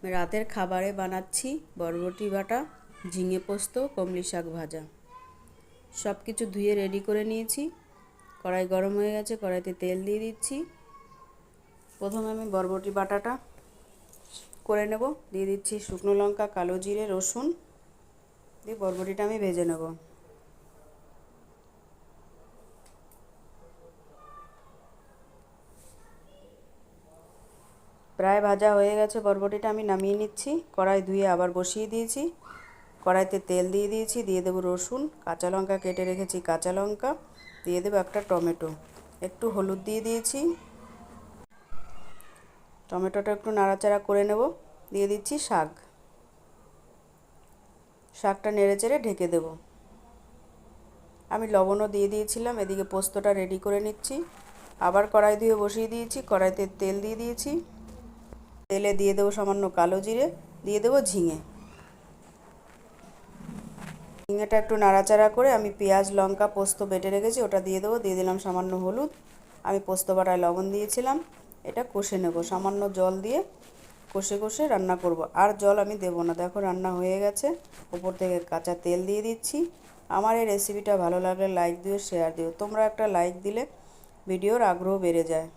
রাতের খাবারে বানাচ্ছি বরবটি বাটা, ঝিঙে পোস্ত, কমলি শাক ভাজা। সব কিছু ধুয়ে রেডি করে নিয়েছি। কড়াই গরম হয়ে গেছে, কড়াইতে তেল দিয়ে দিচ্ছি। প্রথমে আমি বরবটি বাটাটা করে নেব। দিয়ে দিচ্ছি শুকনো লঙ্কা, কালো জিরে, রসুন দিয়ে বরবটিটা আমি ভেজে নেব। প্রায় ভাজা হয়ে গেছে বরবটিটা, আমি নামিয়ে নিচ্ছি। কড়াই ধুয়ে আবার বসিয়ে দিয়েছি। কড়াইতে তেল দিয়ে দিয়েছি, দিয়ে দেবো রসুন, কাঁচা লঙ্কা কেটে রেখেছি, কাঁচা লঙ্কা দিয়ে দেবো, একটা টমেটো, একটু হলুদ দিয়ে দিয়েছি। টমেটোটা একটু নাড়াচাড়া করে নেব। দিয়ে দিচ্ছি শাক, শাকটা নেড়ে চেড়ে ঢেকে দেব। আমি লবণও দিয়ে দিয়েছিলাম। এদিকে পোস্তটা রেডি করে নিচ্ছি। আবার কড়াই ধুয়ে বসিয়ে দিয়েছি, কড়াইতে তেল দিয়ে দিয়েছি। তেলে দিয়ে দেবো সামান্য কালো জিরে, দিয়ে দেবো ঝিঙে। ঝিঙেটা একটু নাড়াচাড়া করে আমি পেঁয়াজ, লঙ্কা, পোস্ত বেটে রেখেছি ওটা দিয়ে দেবো। দিয়ে দিলাম সামান্য হলুদ। আমি পোস্ত বাটায় লবণ দিয়েছিলাম। এটা কষে নেব, সামান্য জল দিয়ে কষে কষে রান্না করব। আর জল আমি দেবো না। দেখো রান্না হয়ে গেছে। উপর থেকে কাঁচা তেল দিয়ে দিচ্ছি। আমার এই রেসিপিটা ভালো লাগলে লাইক দিও, শেয়ার দিও। তোমরা একটা লাইক দিলে ভিডিওর আগ্রহ বেড়ে যায়।